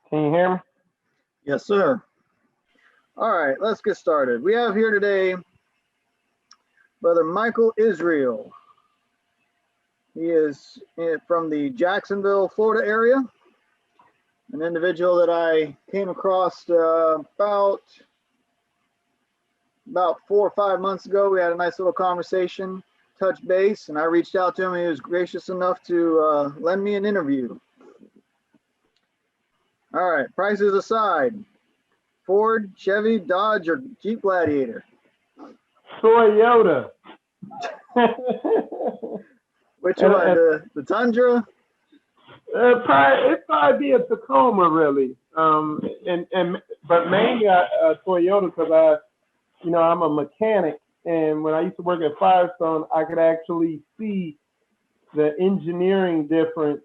Can you hear me? Yes, sir. All right, let's get started. We have here today Brother Michael Israel. He is from the Jacksonville, Florida area. An individual that I came across about 4 or 5 months ago. We had a nice little conversation, touch base, and I reached out to him. He was gracious enough to lend me an interview. All right, prices aside, Ford, Chevy, Dodge, or Jeep Gladiator? Toyota. Which one? The Tundra? It'd probably be a Tacoma, really. But mainly a Toyota, because I'm a mechanic, and when I used to work at Firestone, I could actually see the engineering difference,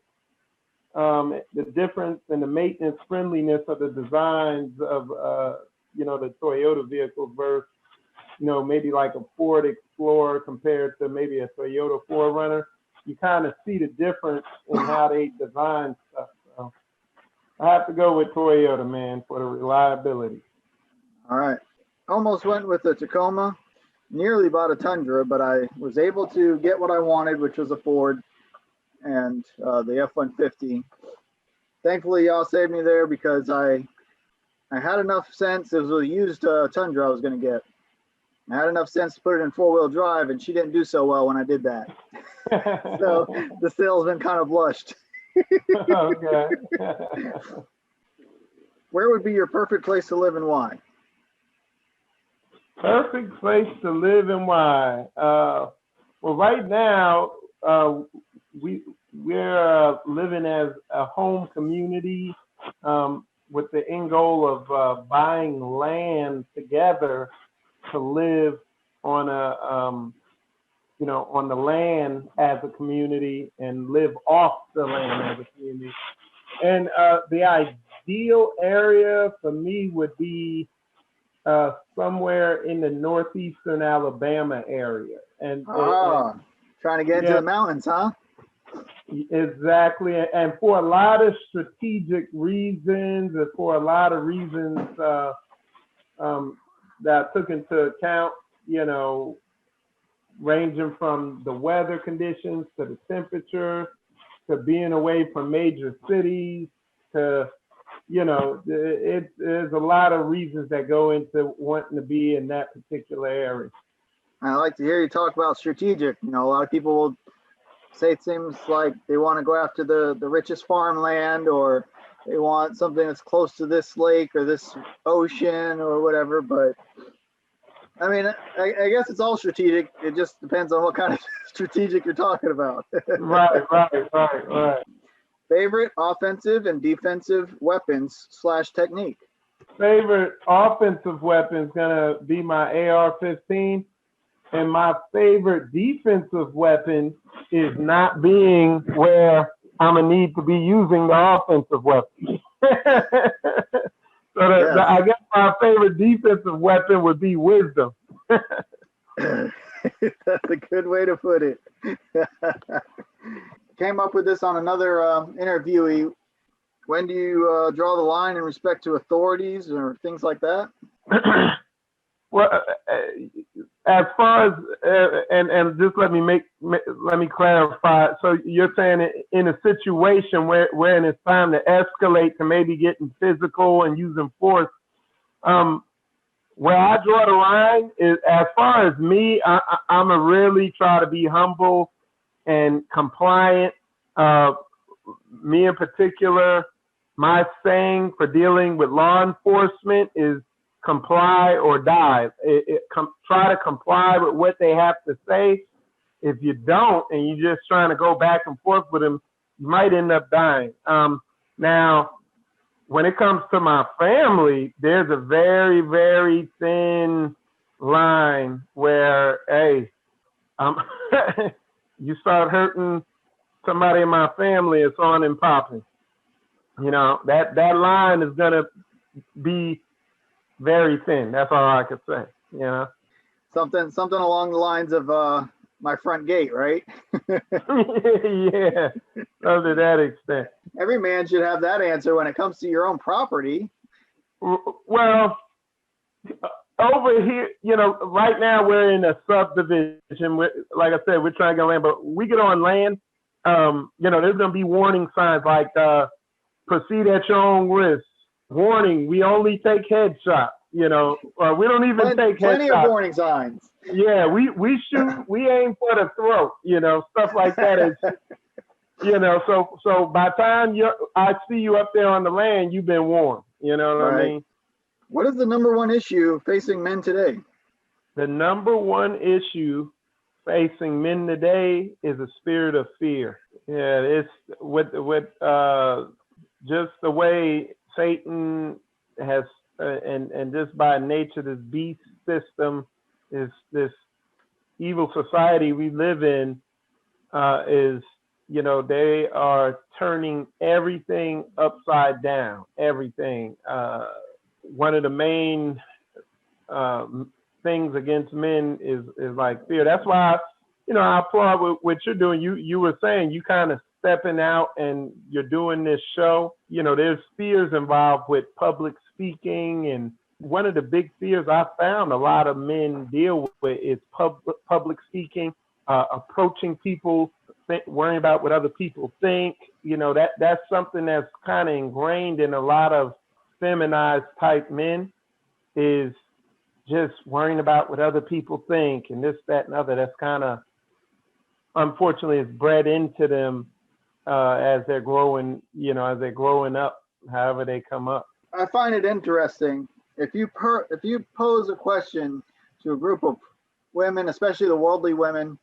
the difference in the maintenance friendliness of the designs of the Toyota vehicles versus maybe like a Ford Explorer compared to maybe a Toyota 4Runner. You kind of see the difference in how they design stuff. So I have to go with Toyota, man, for the reliability. All right. Almost went with the Tacoma. Nearly bought a Tundra, but I was able to get what I wanted, which was a Ford and the F-150. Thankfully, y'all saved me there because I had enough sense. It was a used Tundra I was going to get. I had enough sense to put it in four-wheel drive, and she didn't do so well when I did that. So the salesman kind of blushed. Okay. Where would be your perfect place to live and why? Perfect place to live and why? Well, right now, we're living as a home community with the end goal of buying land together to live on on the land as a community and live off the land as a community. And the ideal area for me would be somewhere in the northeastern Alabama area. And trying to get into the mountains, huh? Exactly. And for a lot of strategic reasons, and for a lot of reasons that I took into account, ranging from the weather conditions to the temperature to being away from major cities to, there's a lot of reasons that go into wanting to be in that particular area. I like to hear you talk about strategic. A lot of people will say things like they want to go after the richest farmland, or they want something that's close to this lake or this ocean or whatever. But I mean, I guess it's all strategic. It just depends on what kind of strategic you're talking about. Right. Favorite offensive and defensive weapons / technique? Favorite offensive weapon is going to be my AR-15. And my favorite defensive weapon is not being where I'm going to need to be using the offensive weapon. I guess my favorite defensive weapon would be wisdom. That's a good way to put it. Came up with this on another interviewee. When do you draw the line in respect to authorities or things like that? Well, as far as and just let me clarify. So you're saying in a situation where it's time to escalate to maybe getting physical and using force, where I draw the line is, as far as me, I'm a really try to be humble and compliant. Me in particular, my saying for dealing with law enforcement is comply or die. Try to comply with what they have to say. If you don't, and you're just trying to go back and forth with them, you might end up dying. Now, when it comes to my family, there's a very, very thin line where, hey, you start hurting somebody in my family, it's on and popping. That line is gonna be very thin. That's all I could say. Something along the lines of my front gate, right? Yeah, up to that extent. Every man should have that answer when it comes to your own property. Well, over here, right now we're in a subdivision. Like I said, we're trying to get land, but we get on land. There's going to be warning signs like proceed at your own risk. Warning, we only take headshots. We don't even take plenty headshots. of warning signs. Yeah, we shoot, we aim for the throat. Stuff like that is. So by the time I see you up there on the land, you've been warned. You know what I mean? What is the number one issue facing men today? The number one issue facing men today is a spirit of fear. Yeah, it's with just the way Satan has, and just by nature, this beast system is this evil society we live in is. They are turning everything upside down. Everything. One of the main things against men is like fear. That's why, I applaud what you're doing. You were saying you kind of stepping out and you're doing this show. There's fears involved with public speaking, and one of the big fears I found a lot of men deal with is public speaking, approaching people, worrying about what other people think. That's something that's kind of ingrained in a lot of feminized type men, is just worrying about what other people think and this, that, and other. That's kind of, unfortunately, is bred into them as they're growing, as they're growing up, however they come up. I find it interesting. If you pose a question to a group of women, especially the worldly women,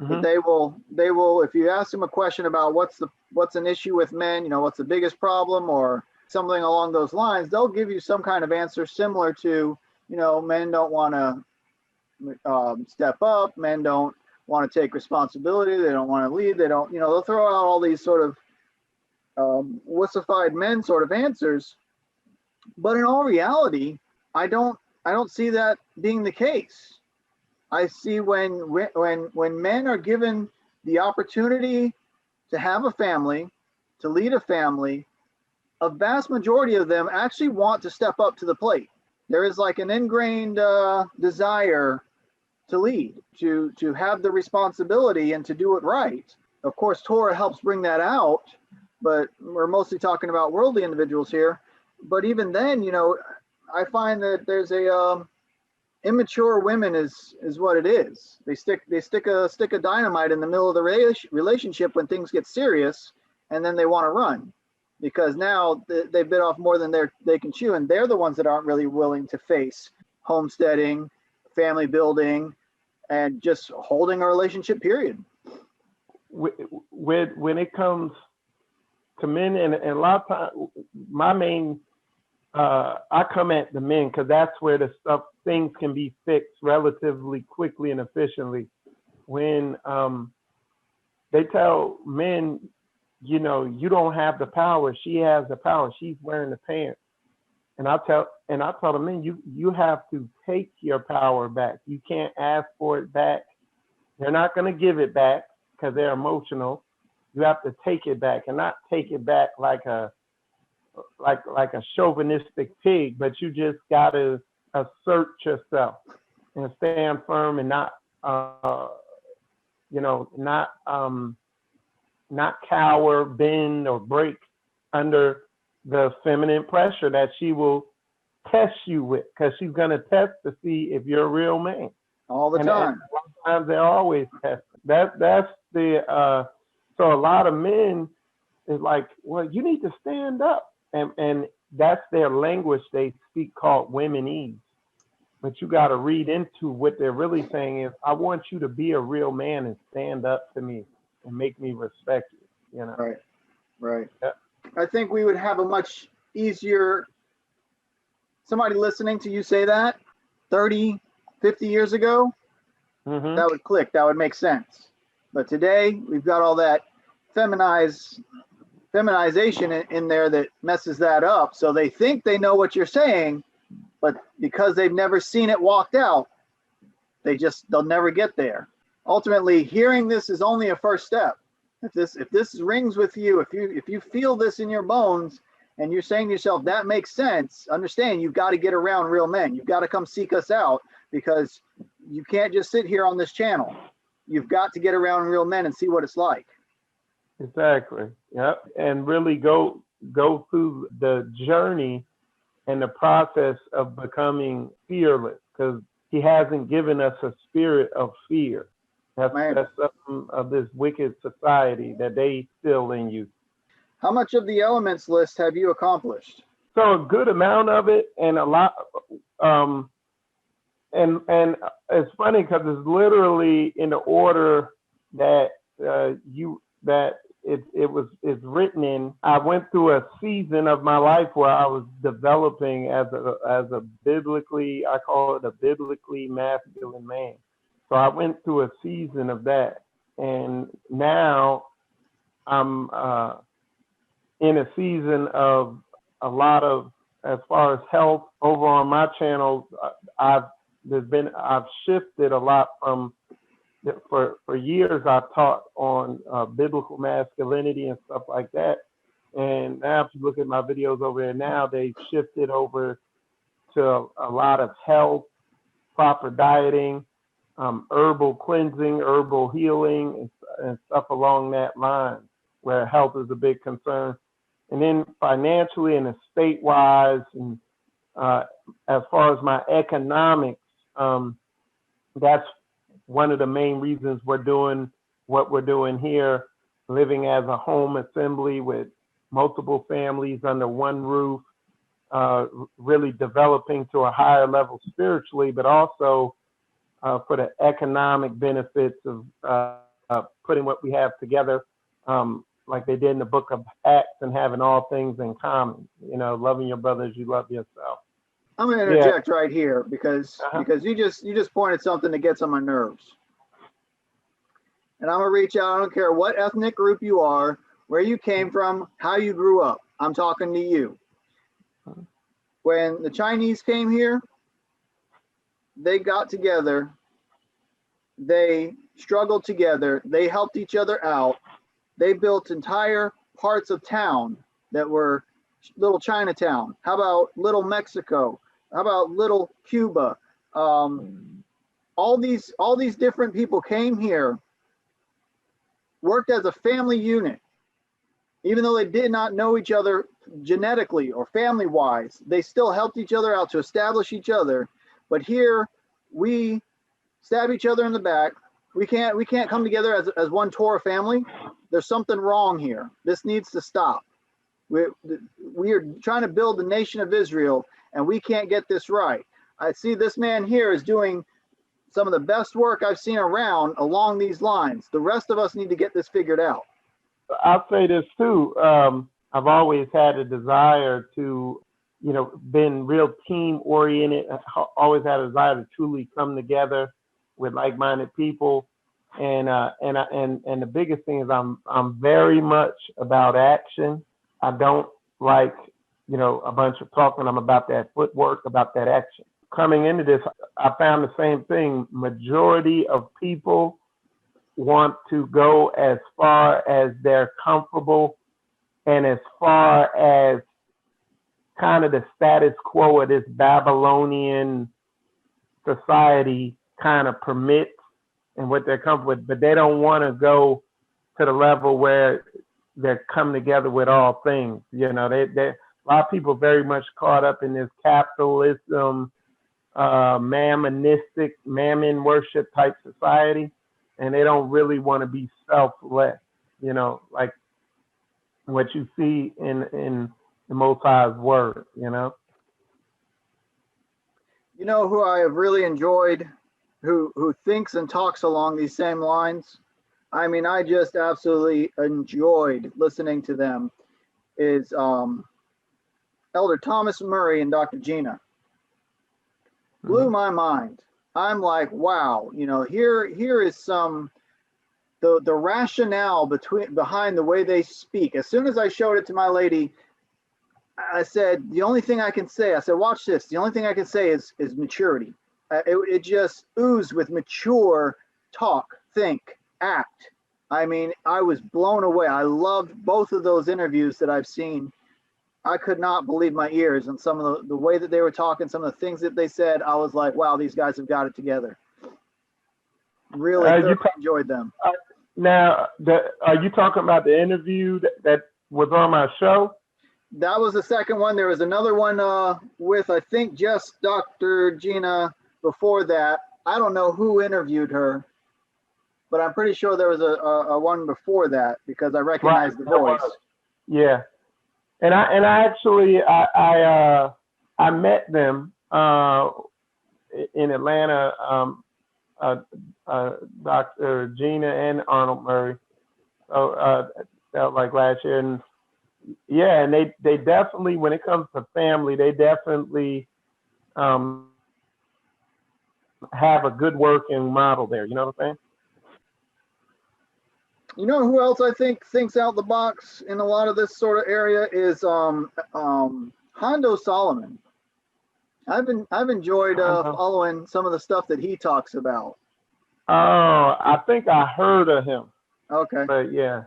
Mm-hmm. they will, if you ask them a question about what's an issue with men, what's the biggest problem or something along those lines, they'll give you some kind of answer similar to, men don't want to step up, men don't want to take responsibility, they don't want to lead, they don't, they'll throw out all these sort of wussified men sort of answers. But in all reality, I don't see that being the case. I see when men are given the opportunity to have a family, to lead a family, a vast majority of them actually want to step up to the plate. There is like an ingrained desire to lead, to have the responsibility and to do it right. Of course, Torah helps bring that out, but we're mostly talking about worldly individuals here. But even then, I find that there's a immature women is what it is. They stick a stick of dynamite in the middle of the relationship when things get serious, and then they want to run because now they bit off more than they can chew, and they're the ones that aren't really willing to face homesteading, family building, and just holding a relationship, period. When it comes to men, and a lot of times, my main I come at the men because that's where things can be fixed relatively quickly and efficiently. When they tell men, you don't have the power, she has the power, she's wearing the pants. And I tell the men, you have to take your power back. You can't ask for it back. They're not going to give it back because they're emotional. You have to take it back, and not take it back like a chauvinistic pig, but you just got to assert yourself and stand firm and not cower, bend, or break under the feminine pressure that she will test you with, because she's going to test to see if you're a real man. All the time. Sometimes they're always testing. That's the so a lot of men is like, well, you need to stand up. And that's their language they speak, called womenese. But you got to read into what they're really saying is, I want you to be a real man and stand up to me and make me respect you. Right. Yeah. I think we would have a much easier, somebody listening to you say that 30, 50 years ago, Mm-hmm. that would click, that would make sense. But today we've got all that feminization in there that messes that up. So they think they know what you're saying, but because they've never seen it walked out, they'll never get there. ultimately, hearing this is only a first step. If this rings with you, if you feel this in your bones, and you're saying to yourself, that makes sense, understand you've got to get around real men. You've got to come seek us out, because you can't just sit here on this channel. You've got to get around real men and see what it's like. Exactly. Yep. And really go through the journey and the process of becoming fearless, because he hasn't given us a spirit of fear. That's something of this wicked society that they still in you. How much of the elements list have you accomplished? So a good amount of it, and a lot, and it's funny because it's literally in the order that it's written in. I went through a season of my life where I was developing as a biblically, I call it a biblically masculine man. So I went through a season of that, and now I'm in a season of a lot of, as far as health over on my channel. I've shifted a lot from, for years I've taught on biblical masculinity and stuff like that. And now if you look at my videos over there now, they've shifted over to a lot of health, proper dieting, herbal cleansing, herbal healing, and stuff along that line, where health is a big concern. And then financially and estate-wise, and as far as my economics, that's one of the main reasons we're doing what we're doing here, living as a home assembly with multiple families under one roof, really developing to a higher level spiritually, but also for the economic benefits of putting what we have together, like they did in the book of Acts, and having all things in common, loving your brother as you love yourself. I'm going to interject right here because you just pointed something that gets on my nerves. And I'm going to reach out. I don't care what ethnic group you are, where you came from, how you grew up. I'm talking to you. When the Chinese came here, they got together. They struggled together. They helped each other out. They built entire parts of town that were little Chinatown. How about little Mexico? How about little Cuba? All these different people came here, worked as a family unit. Even though they did not know each other genetically or family-wise, they still helped each other out to establish each other. But here, we stab each other in the back. We can't come together as one Torah family. There's something wrong here. This needs to stop. We are trying to build the nation of Israel, and we can't get this right. I see this man here is doing some of the best work I've seen around along these lines. The rest of us need to get this figured out. I'll say this too. I've always had a desire to, been real team oriented. Always had a desire to truly come together with like-minded people. And the biggest thing is I'm very much about action. I don't like, a bunch of talking. I'm about that footwork, about that action. Coming into this, I found the same thing. Majority of people want to go as far as they're comfortable and as far as kind of the status quo of this Babylonian society kind of permits and what they're comfortable with, but they don't want to go to the level where they're come together with all things. They a lot of people very much caught up in this capitalism, mammonistic, mammon worship type society, and they don't really want to be selfless, like what you see in the Most High's word, You know who I have really enjoyed, who thinks and talks along these same lines? I mean, I just absolutely enjoyed listening to them, is Elder Thomas Murray and Dr. Gina. Blew my mind. I'm like, wow, here is some the rationale behind the way they speak. As soon as I showed it to my lady, I said, the only thing I can say, I said, watch this. The only thing I can say is maturity. It just oozed with mature talk, think, act. I mean, I was blown away. I loved both of those interviews that I've seen. I could not believe my ears, and some of the way that they were talking, some of the things that they said, I was like, wow, these guys have got it together. Really thoroughly enjoyed them. Now, are you talking about the interview that was on my show? That was the second one. There was another one with, I think, just Dr. Gina before that. I don't know who interviewed her, but I'm pretty sure there was a one before that because I recognized the voice. Yeah, and I actually I met them in Atlanta, Dr. Gina and Arnold Murray. So that was like last year, and yeah, and they definitely, when it comes to family, they definitely have a good working model there. You know what I'm saying? You know who else I think thinks out the box in a lot of this sort of area is Hondo Solomon. I've enjoyed following some of the stuff that he talks about. Oh, I think I heard of him. Okay. But yeah.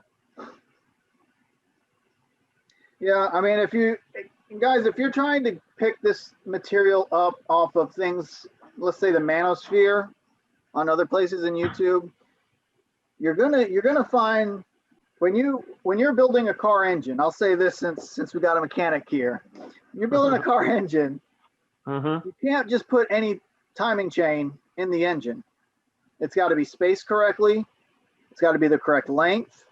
Yeah, I mean, if you're trying to pick this material up off of things, let's say the Manosphere on other places in YouTube, you're gonna find when you're building a car engine. I'll say this since we got a mechanic here. You're building a car engine. You can't just put any timing chain in the engine. It's got to be spaced correctly. It's got to be the correct length.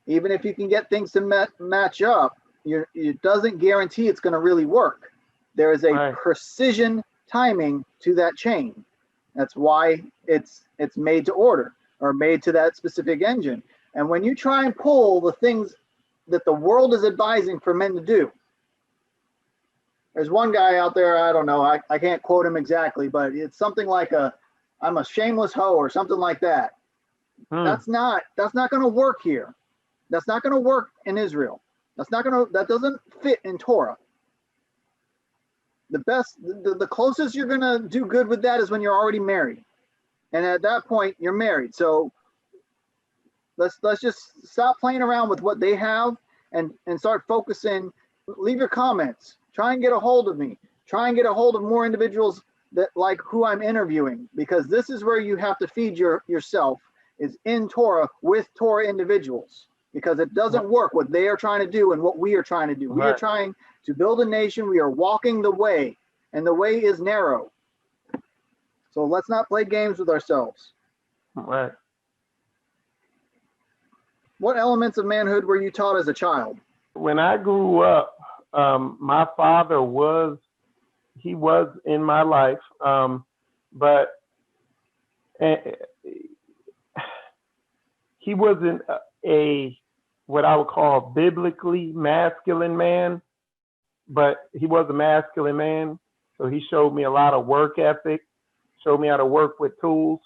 Even if you can get things to match up, it doesn't guarantee it's going to really work. There is a precision timing to that chain. That's why it's made to order or made to that specific engine. And when you try and pull the things that the world is advising for men to do, there's one guy out there, I don't know, I can't quote him exactly, but it's something like I'm a shameless hoe or something like that. That's not going to work here. That's not going to work in Israel. That doesn't fit in Torah. The closest you're going to do good with that is when you're already married. And at that point you're married. So let's just stop playing around with what they have and start focusing. Leave your comments. Try and get a hold of me. Try and get a hold of more individuals that like who I'm interviewing, because this is where you have to feed yourself is in Torah with Torah individuals, because it doesn't work what they are trying to do and what we are trying to do. We are trying to build a nation. We are walking the way, and the way is narrow. So let's not play games with ourselves. Right. What elements of manhood were you taught as a child? When I grew up, my father was in my life, but he wasn't what I would call biblically masculine man, but he was a masculine man. So he showed me a lot of work ethic, showed me how to work with tools.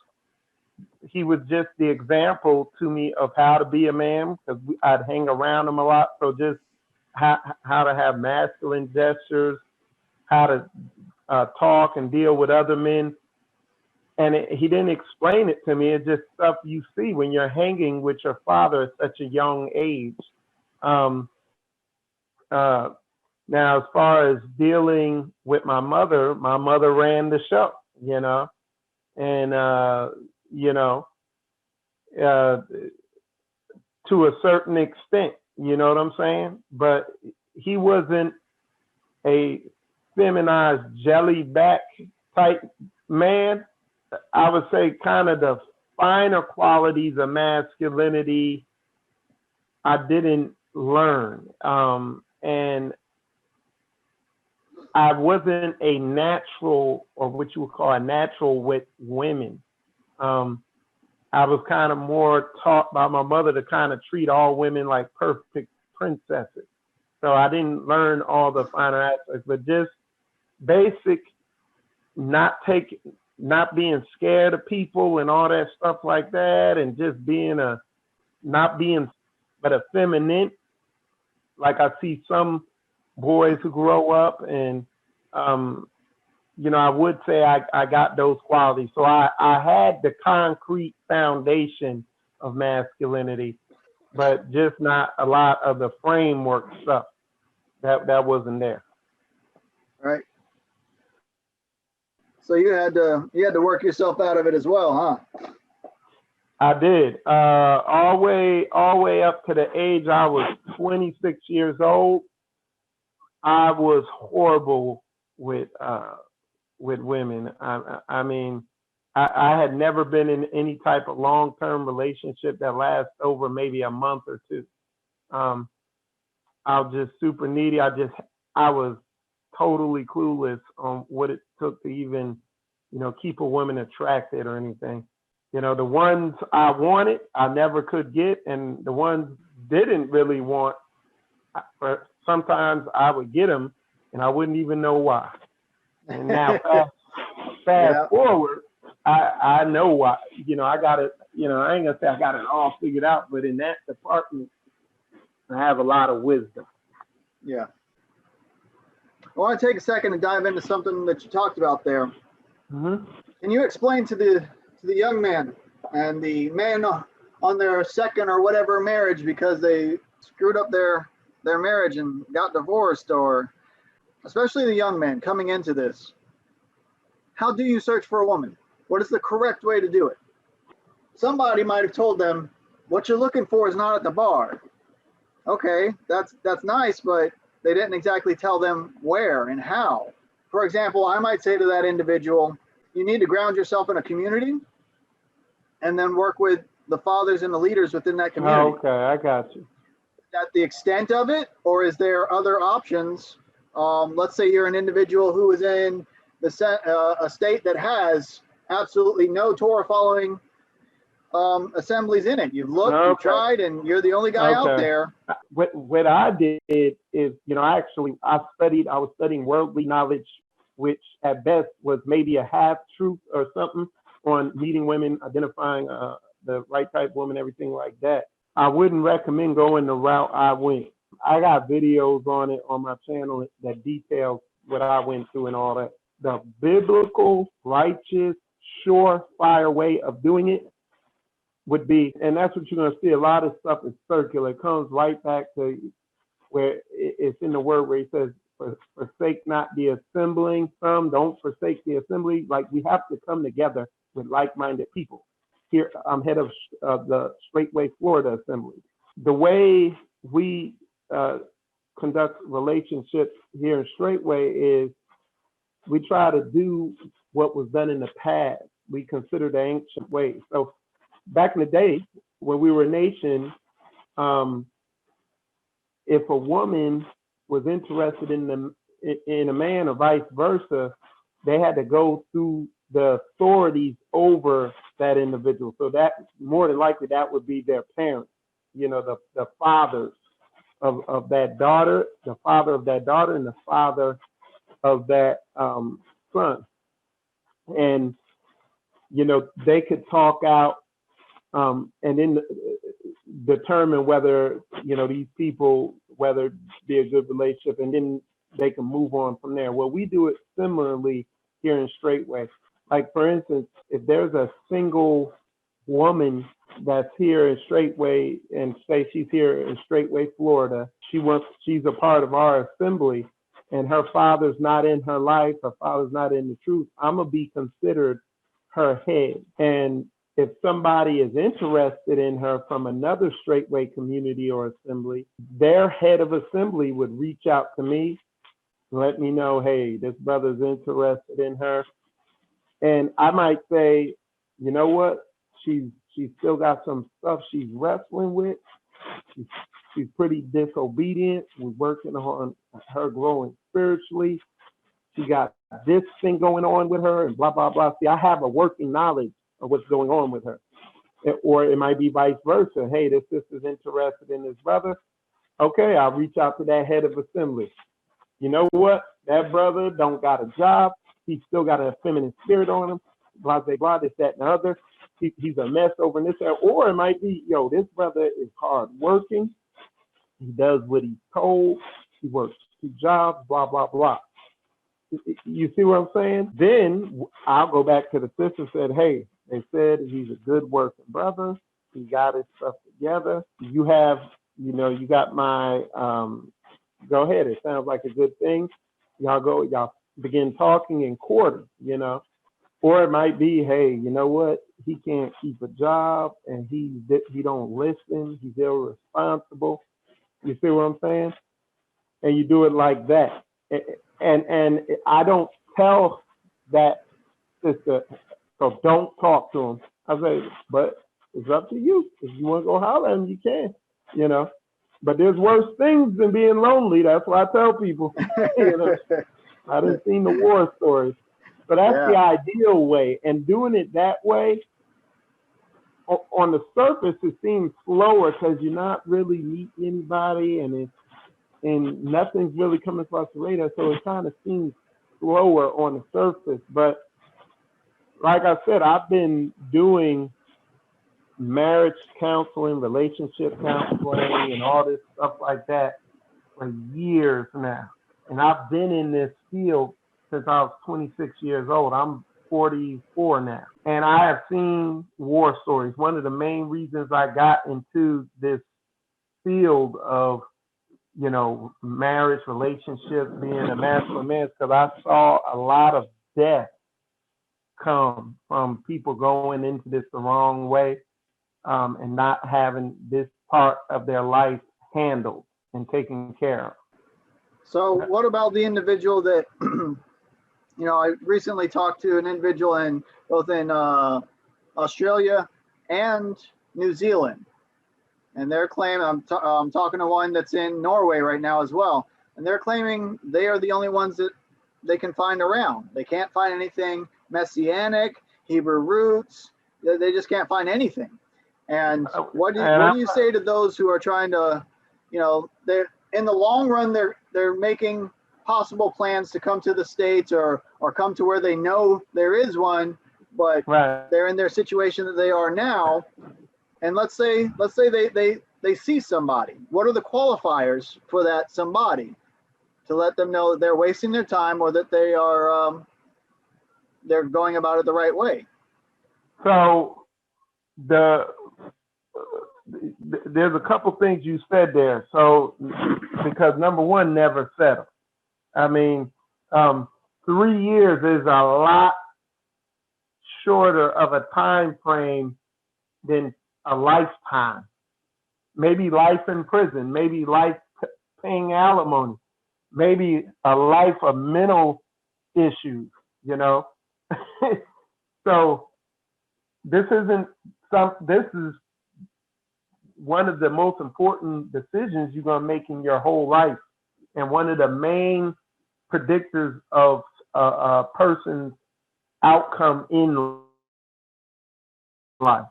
He was just the example to me of how to be a man, because I'd hang around him a lot. So just how to have masculine gestures, how to talk and deal with other men. And he didn't explain it to me. It's just stuff you see when you're hanging with your father at such a young age. Now, as far as dealing with my mother ran the show, and, to a certain extent, you know what I'm saying? But he wasn't a feminized jelly back type man. I would say kind of the finer qualities of masculinity I didn't learn. And I wasn't a natural, or what you would call a natural with women. I was kind of more taught by my mother to kind of treat all women like perfect princesses. So I didn't learn all the finer aspects, but just basic, not being scared of people and all that stuff like that, and just but a feminine. Like I see some boys who grow up and I would say I got those qualities. So I had the concrete foundation of masculinity, but just not a lot of the framework stuff that wasn't there. Right. So you had to work yourself out of it as well, huh? I did. All way up to the age I was 26 years old. I was horrible with women. I mean, I had never been in any type of long-term relationship that lasts over maybe a month or two. I was just super needy. I was totally clueless on what it took to even, keep a woman attracted or anything. The ones I wanted, I never could get, and the ones didn't really want. Sometimes I would get them, and I wouldn't even know why. And now fast forward, I know why. I got it. I ain't gonna say I got it all figured out, but in that department, I have a lot of wisdom. Yeah. I want to take a second and dive into something that you talked about there. Mm-hmm. Can you explain to the young man and the man on their second or whatever marriage because they screwed up their marriage and got divorced, or especially the young man coming into this, how do you search for a woman? What is the correct way to do it? Somebody might have told them what you're looking for is not at the bar. Okay, that's nice, but they didn't exactly tell them where and how. For example, I might say to that individual, you need to ground yourself in a community and then work with the fathers and the leaders within that community. Oh, okay, I got you. Is that the extent of it, or is there other options? Let's say you're an individual who is in a state that has absolutely no Torah following assemblies in it. You've looked, you've tried, and you're the only guy out there. What I did is, I was studying worldly knowledge, which at best was maybe a half truth or something on meeting women, identifying the right type of woman, everything like that. I wouldn't recommend going the route I went. I got videos on it on my channel that details what I went through and all that. The biblical, righteous, surefire way of doing it would be, and that's what you're going to see, a lot of stuff is circular. It comes right back to where it's in the word where he says, forsake not the assembling. Don't forsake the assembly. Like, we have to come together with like-minded people. Here, I'm head of the Straightway Florida Assembly. The way we conduct relationships here in Straightway is we try to do what was done in the past. We consider the ancient ways. So back in the day, when we were a nation, if a woman was interested in a man or vice versa, they had to go through the authorities over that individual. So that more than likely that would be their parents, the fathers of that daughter, the father of that daughter, and the father of that son. And they could talk out and then determine whether these people, whether it be a good relationship, and then they can move on from there. Well, we do it similarly here in Straightway. Like, for instance, if there's a single woman that's here in Straightway, and say she's here in Straightway, Florida, she's a part of our assembly, and her father's not in her life, her father's not in the truth, I'm gonna be considered her head. And if somebody is interested in her from another Straightway community or assembly, their head of assembly would reach out to me, let me know, hey, this brother's interested in her. And I might say, you know what? She's still got some stuff she's wrestling with. She's pretty disobedient. We're working on her growing spiritually. She got this thing going on with her and blah, blah, blah. See, I have a working knowledge of what's going on with her. Or it might be vice versa. Hey, this sister's interested in this brother. Okay, I'll reach out to that head of assembly. You know what? That brother don't got a job. He's still got a feminine spirit on him. Blah, blah, blah, this, that, and the other. He's a mess over in this area. Or it might be, this brother is hard working. He does what he's told. He works 2 jobs, blah, blah, blah. You see what I'm saying? Then I'll go back to the sister and said, hey, they said he's a good working brother. He got his stuff together. You have, you got my, go ahead. It sounds like a good thing. Y'all begin talking and courting, Or it might be, hey, you know what? He can't keep a job and he don't listen. He's irresponsible. You see what I'm saying? And you do it like that. And I don't tell that sister, so don't talk to him. I say, but it's up to you. If you want to go holler at him, you can, But there's worse things than being lonely. That's why I tell people, I done seen the war stories. So that's the ideal way. And doing it that way, on the surface, it seems slower because you're not really meeting anybody and nothing's really coming across the radar. So it kind of seems slower on the surface. But like I said, I've been doing marriage counseling, relationship counseling, and all this stuff like that for years now. And I've been in this field since I was 26 years old. I'm 44 now. And I have seen war stories. One of the main reasons I got into this field of, marriage, relationships, being a masculine man, because I saw a lot of death come from people going into this the wrong way, and not having this part of their life handled and taken care of. So what about the individual that, I recently talked to an individual both in Australia and New Zealand. And they're claiming, I'm talking to one that's in Norway right now as well. And they're claiming they are the only ones that they can find around. They can't find anything Messianic, Hebrew roots. They just can't find anything. And what do you say to those who are trying to, they're in the long run, they're making possible plans to come to the States or come to where they know there is one, but they're in their situation that they are now. And let's say they see somebody. What are the qualifiers for that somebody to let them know that they're wasting their time or that they are they're going about it the right way? So there's a couple things you said there. So because number one, never settle. I mean, 3 years is a lot shorter of a time frame than a lifetime. Maybe life in prison, maybe life paying alimony, maybe a life of mental issues, So this is one of the most important decisions you're going to make in your whole life. And one of the main predictors of a person's outcome in life,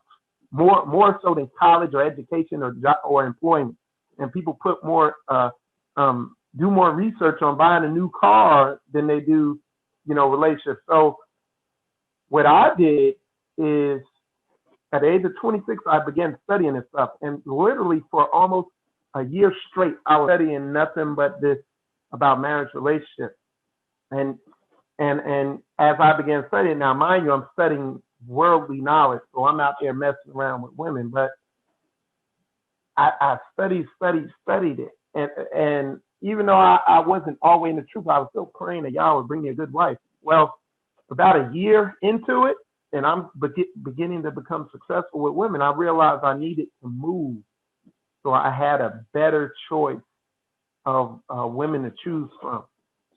more so than college or education or employment. And people put more, do more research on buying a new car than they do, relationships. So what I did is at the age of 26, I began studying this stuff. And literally for almost a year straight, I was studying nothing but this about marriage relationships. And as I began studying, now mind you, I'm studying worldly knowledge, so I'm out there messing around with women, but I studied it. And even though I wasn't all the way in the truth, I was still praying that y'all would bring me a good wife. Well, about a year into it, and I'm beginning to become successful with women, I realized I needed to move. So I had a better choice of women to choose from.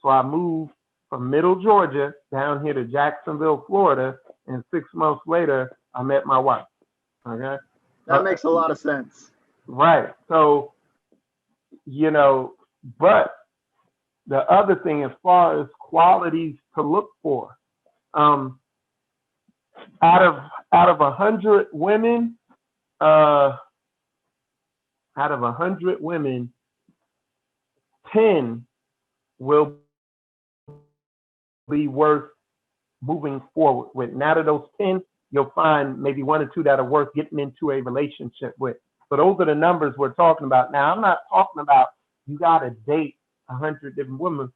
So I moved from Middle Georgia down here to Jacksonville, Florida, and 6 months later, I met my wife. Okay? That makes a lot of sense. Right. So, but the other thing, as far as qualities to look for, out of 100 women, 10 will be worth moving forward with. And out of those 10, you'll find maybe 1 or 2 that are worth getting into a relationship with. So those are the numbers we're talking about. Now, I'm not talking about you got to date 100 different women.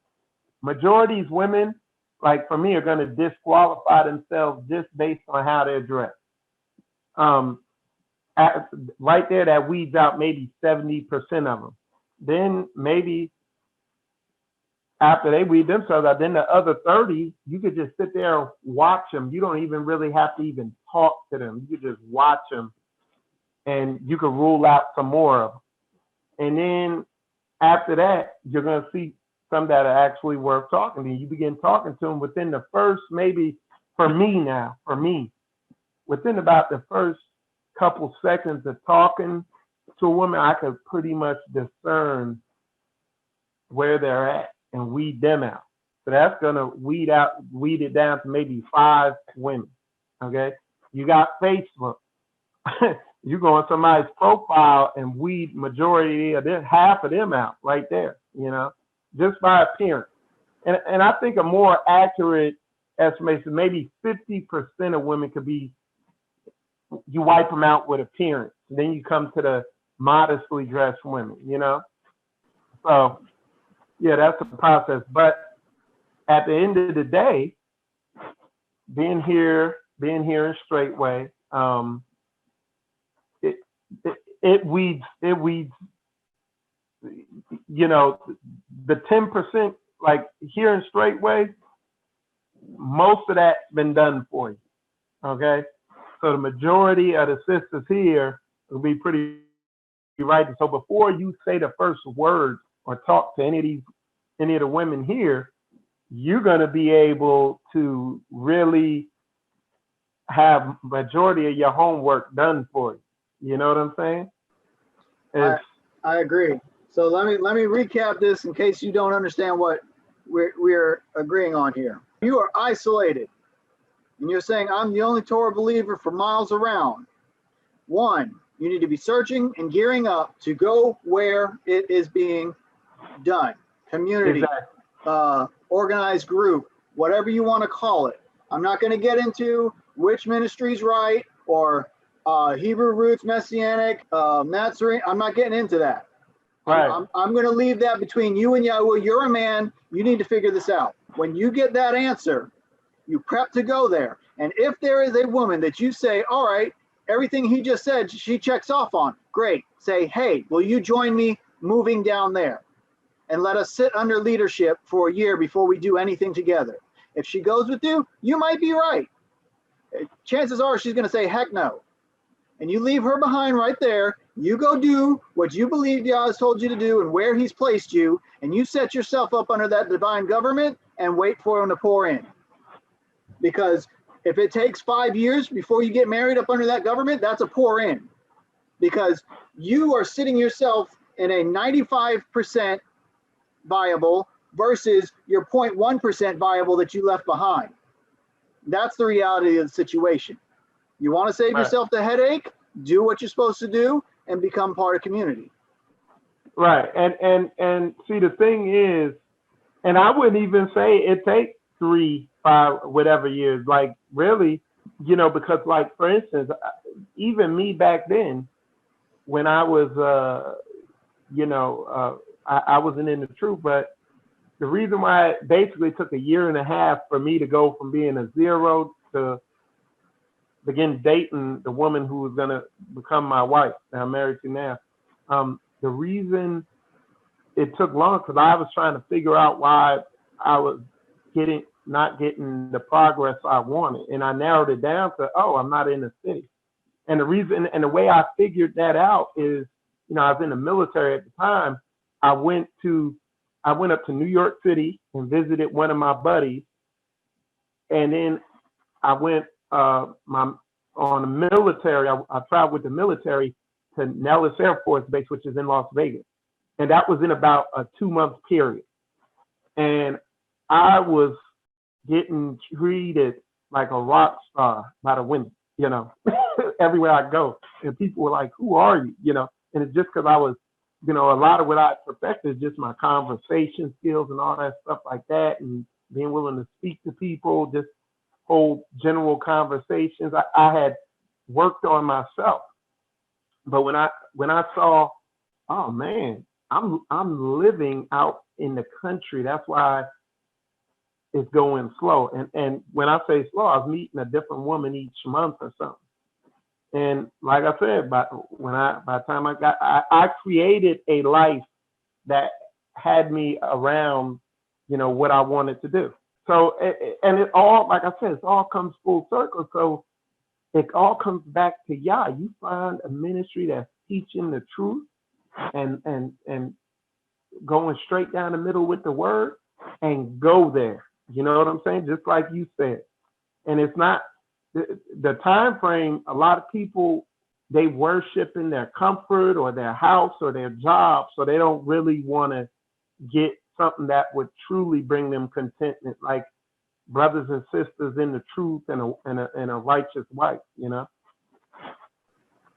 Majority of these women like for me, are going to disqualify themselves just based on how they're dressed. Right there, that weeds out maybe 70% of them. Then maybe after they weed themselves out, then the other 30, you could just sit there and watch them. You don't even really have to even talk to them. You could just watch them, and you could rule out some more of them. And then after that, you're going to see some that are actually worth talking to. You begin talking to them within the first, maybe for me, within about the first couple seconds of talking to a woman, I could pretty much discern where they're at and weed them out. So that's gonna weed it down to maybe 5 women. Okay, you got Facebook. You go on somebody's profile and weed majority of them, half of them out right there. Just by appearance. And I think a more accurate estimation, maybe 50% of women could be, you wipe them out with appearance. Then you come to the modestly dressed women. So yeah, that's the process. But at the end of the day, being here in Straightway, it weeds, the 10%, like here in Straightway, most of that's been done for you. Okay, so the majority of the sisters here will be pretty right. So before you say the first word or talk to any of the women here, you're going to be able to really have majority of your homework done for you. You know what I'm saying? I agree. So let me recap this in case you don't understand what we're agreeing on here. You are isolated, and you're saying I'm the only Torah believer for miles around. 1, you need to be searching and gearing up to go where it is being done. Community, exactly. Organized group, whatever you want to call it. I'm not going to get into which ministry's right or Hebrew roots, Messianic, Nazarene. I'm not getting into that. Right. I'm going to leave that between you and Yahweh. You're a man. You need to figure this out. When you get that answer, you prep to go there. And if there is a woman that you say, all right, everything he just said, she checks off on, great. Say, hey, will you join me moving down there? And let us sit under leadership for a year before we do anything together. If she goes with you, you might be right. Chances are she's going to say, heck no. And you leave her behind right there. You go do what you believe God has told you to do and where he's placed you, and you set yourself up under that divine government and wait for him to pour in. Because if it takes 5 years before you get married up under that government, that's a pour in. Because you are sitting yourself in a 95% viable versus your 0.1% viable that you left behind. That's the reality of the situation. You want to save yourself the headache, do what you're supposed to do, and become part of community. Right. And see, the thing is, and I wouldn't even say it takes 3, 5, whatever years, like really, because like, for instance, even me back then, when I was, I wasn't in the truth, but the reason why it basically took 1.5 years for me to go from being a 0 to begin dating the woman who was going to become my wife that I'm married to now. The reason it took long, because I was trying to figure out why I was not getting the progress I wanted. And I narrowed it down to, I'm not in the city. And the reason, and the way I figured that out is, I was in the military at the time. I went up to New York City and visited one of my buddies. And then I went on the military. I traveled with the military to Nellis Air Force Base, which is in Las Vegas. And that was in about a 2-month period. And I was getting treated like a rock star by the women, everywhere I go. And people were like, who are you? And it's just because I was, a lot of what I perfected is just my conversation skills and all that stuff like that, and being willing to speak to people, just hold general conversations. I had worked on myself. But when I saw, oh man, I'm living out in the country. That's why it's going slow. And when I say slow, I was meeting a different woman each month or something. And like I said, by the time I created a life that had me around, what I wanted to do. So, and it all, like I said, it all comes full circle. So it all comes back to Yah. You find a ministry that's teaching the truth and going straight down the middle with the word, and go there. You know what I'm saying? Just like you said. And it's not the time frame. A lot of people, they worship in their comfort or their house or their job, so they don't really want to get something that would truly bring them contentment, like brothers and sisters in the truth and a righteous wife.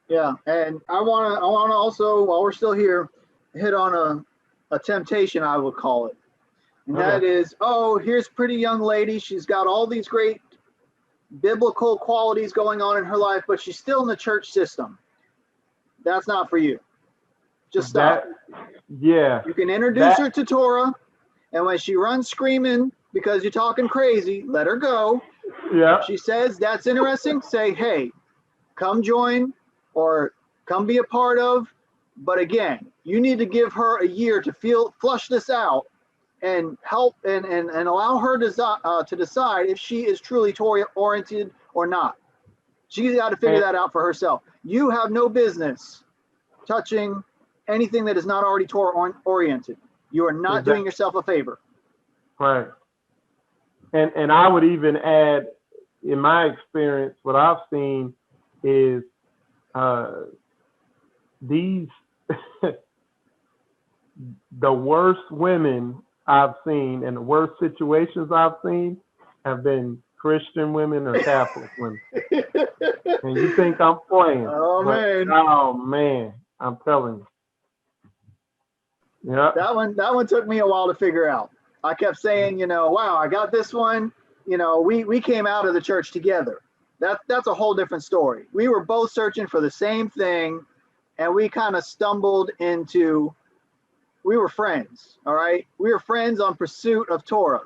Yeah, and I wanna also, while we're still here, hit on a temptation, I would call it, and that Okay. is, oh, here's a pretty young lady. She's got all these great biblical qualities going on in her life, but she's still in the church system. That's not for you. Just stop. Yeah. You can introduce her to Torah, and when she runs screaming because you're talking crazy, let her go. Yeah. If she says that's interesting, say, hey, come join or come be a part of. But again, you need to give her a year to flush this out and help and allow her to decide if she is truly Torah oriented or not. She's got to figure that out for herself. You have no business touching anything that is not already Torah oriented. You are not doing yourself a favor. Right. And I would even add, in my experience, what I've seen is these the worst women I've seen and the worst situations I've seen have been Christian women or Catholic women. And you think I'm playing? Oh, man. Oh man, I'm telling you. Yeah. That one took me a while to figure out. I kept saying, wow, I got this one. We came out of the church together. That's a whole different story. We were both searching for the same thing, and we kind of stumbled into. We were friends, all right. We were friends on pursuit of Torah,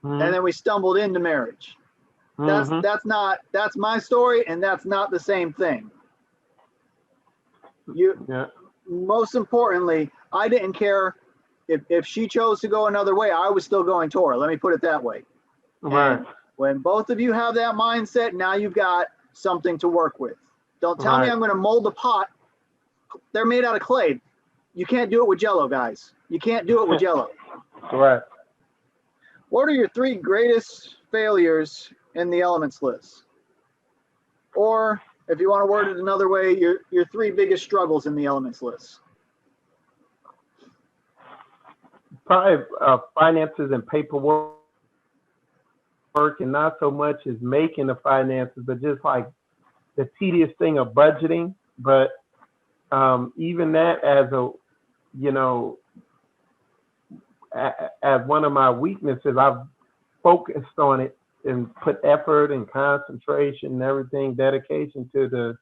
and then we stumbled into marriage. That's my story, and that's not the same thing. Most importantly, I didn't care if she chose to go another way. I was still going Torah. Let me put it that way. Right. And when both of you have that mindset, now you've got something to work with. Don't tell me I'm going to mold a pot. They're made out of clay. You can't do it with Jell-O, guys. You can't do it with Jell-O. Right. What are your 3 greatest failures in the elements list? Or if you want to word it another way, your 3 biggest struggles in the elements list. Probably finances and paperwork, and not so much as making the finances, but just like the tedious thing of budgeting. But even that as as one of my weaknesses, I've focused on it and put effort and concentration and everything, dedication to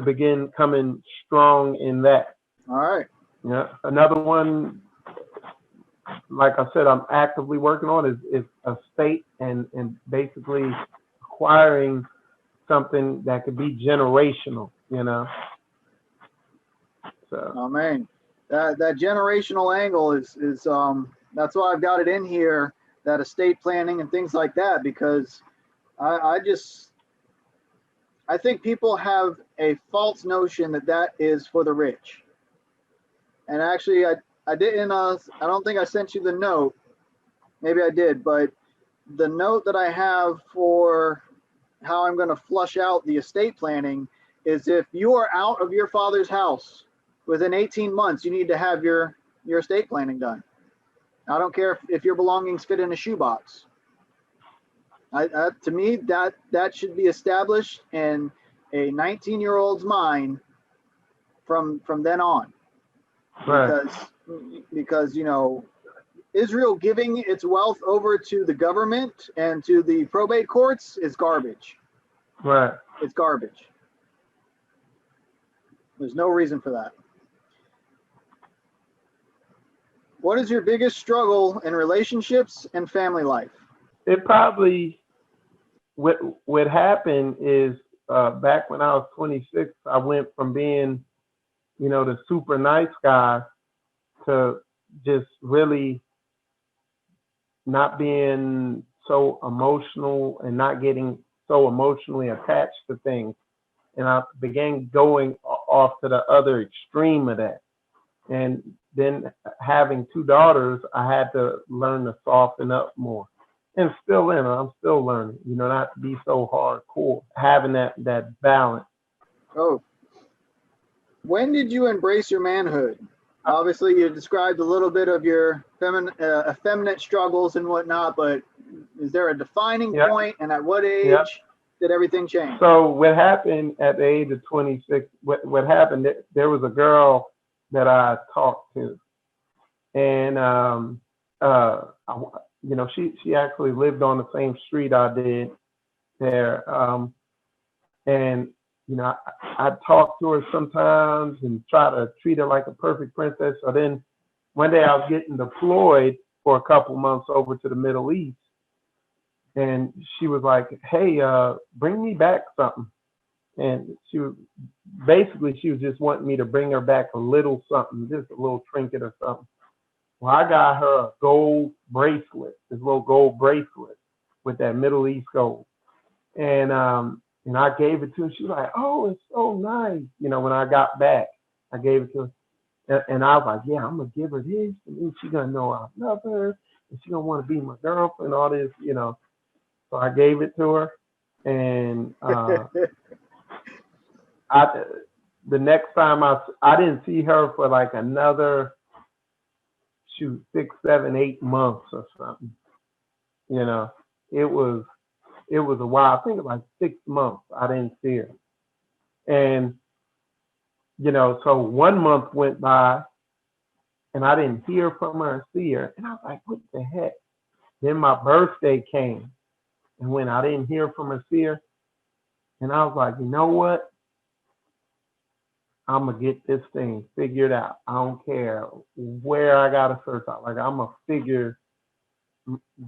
begin coming strong in that. All right. Yeah. Another one, like I said, I'm actively working on is estate and basically acquiring something that could be generational, So. Oh man, that generational angle is that's why I've got it in here, that estate planning and things like that, because I think people have a false notion that is for the rich. And actually, I didn't. I don't think I sent you the note. Maybe I did, but the note that I have for how I'm going to flush out the estate planning is, if you are out of your father's house within 18 months, you need to have your estate planning done. I don't care if your belongings fit in a shoebox. To me, that should be established in a 19-year-old's mind from then on. Right. Because Israel giving its wealth over to the government and to the probate courts is garbage. Right. It's garbage. There's no reason for that. What is your biggest struggle in relationships and family life? It probably, what happened is, back when I was 26, I went from being, the super nice guy to just really not being so emotional and not getting so emotionally attached to things. And I began going off to the other extreme of that. And then having two daughters, I had to learn to soften up more. And I'm still learning, not to be so hardcore, having that balance. Oh, when did you embrace your manhood? Obviously, you described a little bit of your effeminate struggles and whatnot, but is there a defining point, and at what age did everything change? So what happened at the age of 26, what happened, there was a girl that I talked to, and she actually lived on the same street I did there, and I talk to her sometimes and try to treat her like a perfect princess. So then one day I was getting deployed for a couple months over to the Middle East, and she was like, "Hey, bring me back something." And she was just wanting me to bring her back a little something, just a little trinket or something. Well, I got her a gold bracelet, this little gold bracelet with that Middle East gold. And I gave it to her. She was like, "Oh, it's so nice." When I got back, I gave it to her. And I was like, "Yeah, I'm going to give her this. And then she's going to know I love her. And she's going to want to be my girlfriend, all this, So I gave it to her. And the next time I didn't see her for like another 6, 7, 8 months or something. It was a while. I think it was like 6 months I didn't see her. And so 1 month went by and I didn't hear from her or see her. And I was like, what the heck? Then my birthday came, and when I didn't hear from her, see her, and I was like, you know what? I'm going to get this thing figured out. I don't care where I got to search out. Like, I'm going to figure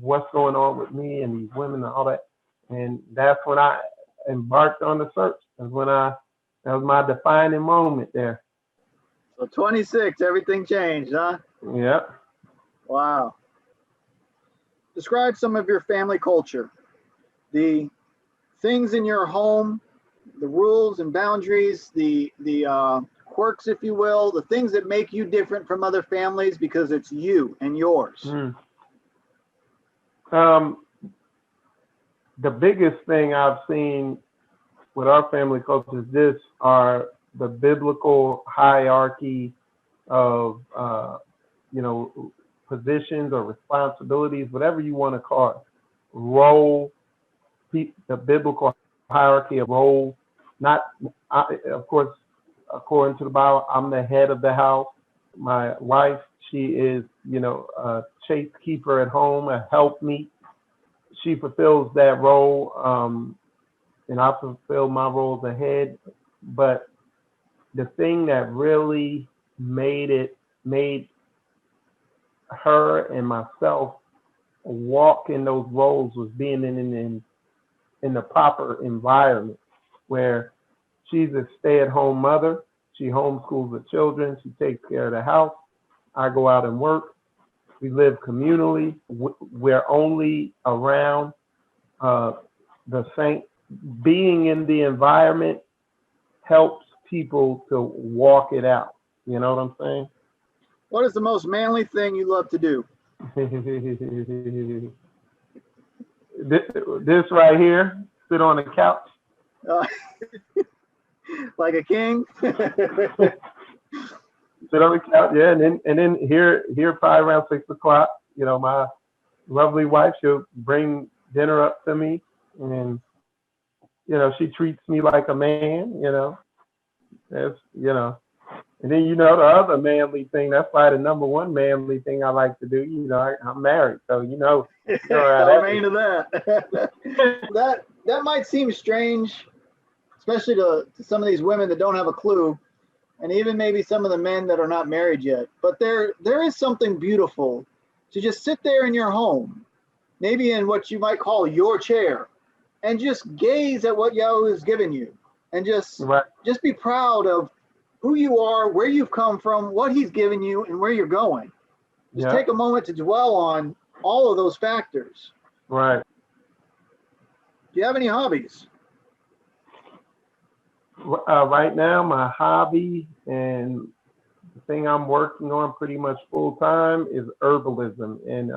what's going on with me and these women and all that. And that's when I embarked on the search. That was my defining moment there. So 26, everything changed, huh? Yep. Wow. Describe some of your family culture, the things in your home, the rules and boundaries, the quirks, if you will, the things that make you different from other families because it's you and yours. The biggest thing I've seen with our family culture is the biblical hierarchy of positions or responsibilities, whatever you want to call it, role, the biblical hierarchy of roles. Of course, according to the Bible, I'm the head of the house. My wife, she is, a chaste keeper at home, a helpmeet. She fulfills that role, and I fulfill my role as a head. But the thing that really made her and myself walk in those roles was being in the proper environment where she's a stay-at-home mother. She homeschools the children. She takes care of the house. I go out and work. We live communally. We're only around the saint. Being in the environment helps people to walk it out. You know what I'm saying? What is the most manly thing you love to do? This right here, sit on the couch. Like a king? Sit on the couch, yeah, and then here probably around 6 o'clock, my lovely wife, she'll bring dinner up to me, and she treats me like a man, that's and then the other manly thing, that's probably the number one manly thing I like to do. I'm married, so Don't mean to that. that might seem strange, especially to some of these women that don't have a clue. and even maybe some of the men that are not married yet. But there is something beautiful to just sit there in your home, maybe in what you might call your chair, and just gaze at what Yahweh has given you, and just be proud of who you are, where you've come from, what he's given you, and where you're going. Just take a moment to dwell on all of those factors. Right. Do you have any hobbies? Right now, my hobby and the thing I'm working on pretty much full time is herbalism and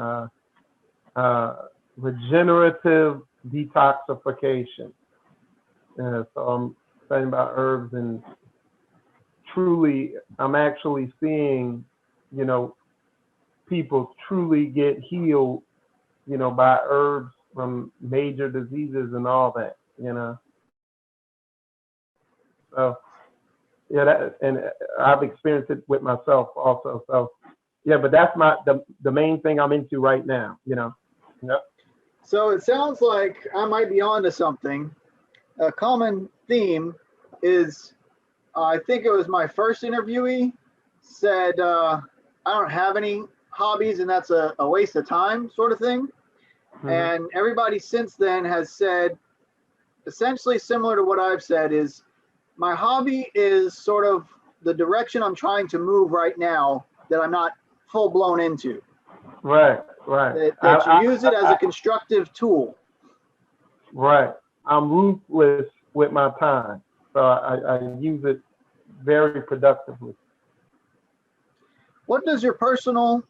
regenerative detoxification. So I'm studying about herbs, and truly, I'm actually seeing, people truly get healed, by herbs from major diseases and all that, So, and I've experienced it with myself also. So, yeah, but that's the main thing I'm into right now, Yep. So it sounds like I might be onto something. A common theme is, I think it was my first interviewee said, I don't have any hobbies and that's a waste of time, sort of thing. Mm-hmm. And everybody since then has said essentially similar to what I've said, is my hobby is sort of the direction I'm trying to move right now that I'm not full blown into. Right. That you use it as a constructive tool. Right. I'm ruthless with my time, so I use it very productively. What does your personal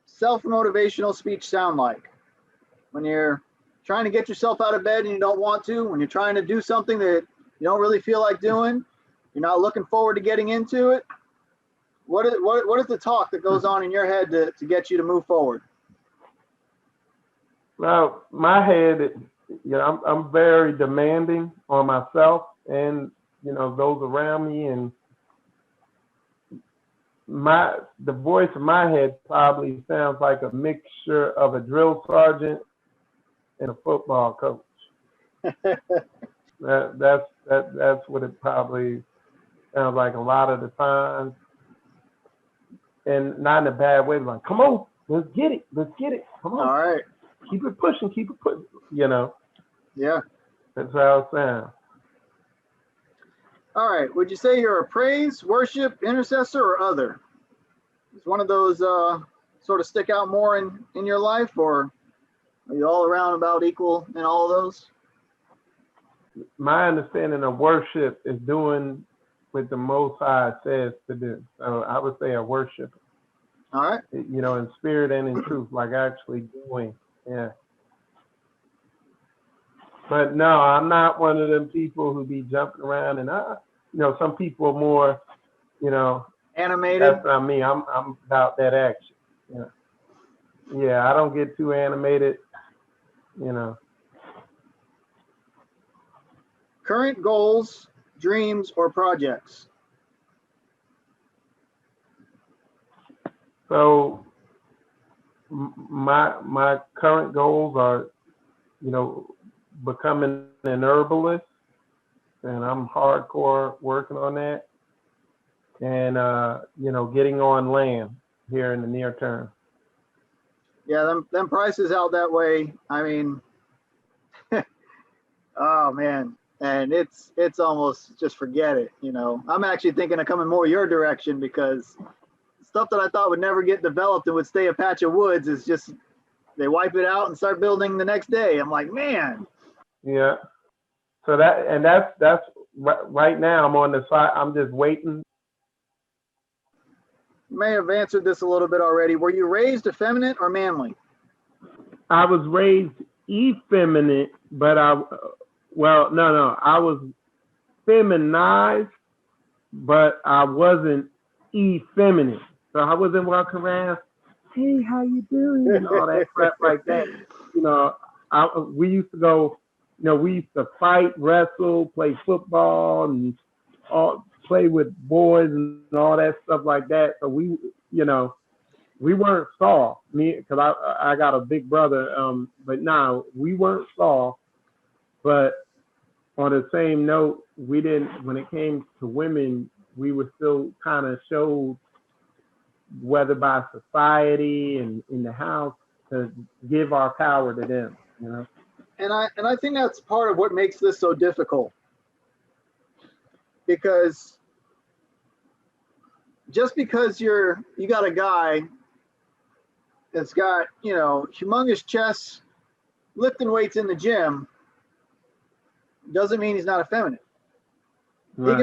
self-motivational speech sound like when you're trying to get yourself out of bed and you don't want to, when you're trying to do something that you don't really feel like doing, you're not looking forward to getting into it? What is the talk that goes on in your head to get you to move forward? Well, my head, I'm very demanding on myself and, those around me, and the voice in my head probably sounds like a mixture of a drill sergeant and a football coach. That's what it probably sounds like a lot of the time, and not in a bad way. Like, come on, let's get it, come on. All right. Keep it pushing, Yeah. That's how it sounds. All right. Would you say you're a praise, worship, intercessor, or other? Is one of those sort of stick out more in your life, or are you all around about equal in all of those? My understanding of worship is doing what the Most High says to do. So I would say a worshiper. All right. In spirit and in truth, like actually doing. Yeah. But no, I'm not one of them people who be jumping around, and some people are more, animated. That's not me. I'm about that action. Yeah, I don't get too animated. Current goals, dreams, or projects? So my current goals are, becoming an herbalist, and I'm hardcore working on that, and getting on land here in the near term. Yeah, them prices out that way. I mean, oh man, and it's almost just forget it. I'm actually thinking of coming more your direction, because stuff that I thought would never get developed and would stay a patch of woods is just, they wipe it out and start building the next day. I'm like, man. Yeah. So that's right now. I'm on the side. I'm just waiting. You may have answered this a little bit already. Were you raised effeminate or manly? I was raised effeminate, but no. I was feminized, but I wasn't effeminate. So I wasn't walking around, hey, how you doing, and all that crap like that. We used to go. We used to fight, wrestle, play football, and play with boys and all that stuff like that. So we weren't soft. Because I got a big brother, but no, we weren't soft. But on the same note, we didn't. When it came to women, we were still kind of showed, whether by society and in the house, to give our power to them, you know. And I think that's part of what makes this so difficult, because just because you got a guy that's got, you know, humongous chests, lifting weights in the gym, doesn't mean he's not effeminate. Right. He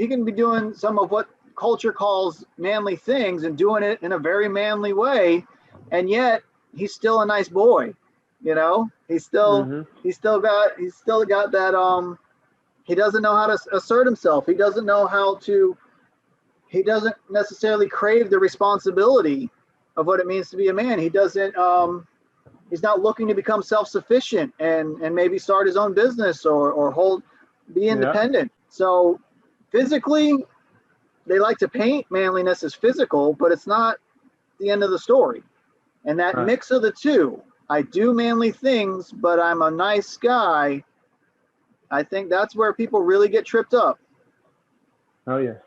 can be doing some of what culture calls manly things and doing it in a very manly way, and yet he's still a nice boy. You know, he's still got that he doesn't know how to assert himself. He doesn't necessarily crave the responsibility of what it means to be a man. He doesn't he's not looking to become self-sufficient and maybe start his own business or be independent. Yeah. So physically, they like to paint manliness as physical, but it's not the end of the story. And that mix of the two, I do manly things, but I'm a nice guy, I think that's where people really get tripped up. Oh, yeah.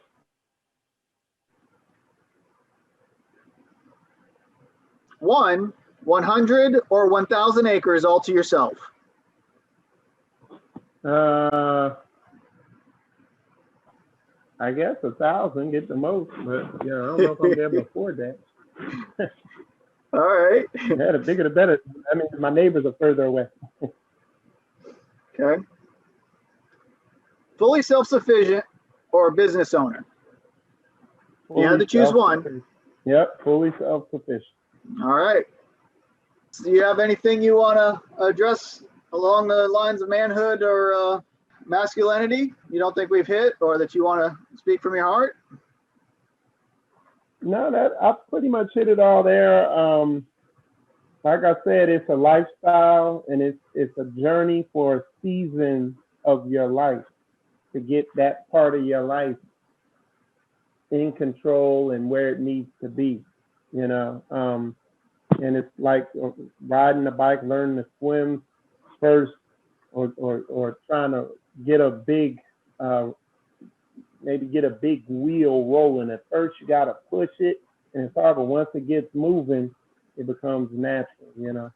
One, 100 or 1,000 acres all to yourself? I guess 1,000 get the most, but yeah, I don't know if I'm able to afford that. All right. Yeah, the bigger the better. I mean, my neighbors are further away. Okay. Fully self-sufficient or a business owner? You have to choose one. Yep, fully self-sufficient. All right. Do you have anything you want to address along the lines of manhood or masculinity you don't think we've hit, or that you want to speak from your heart? No, that I pretty much hit it all there. Like I said, it's a lifestyle, and it's a journey for a season of your life to get that part of your life in control and where it needs to be, you know. And it's like riding a bike, learning to swim first, or trying to get a big, maybe get a big wheel rolling. At first, you got to push it, and it's hard, but once it gets moving, it becomes natural, you know.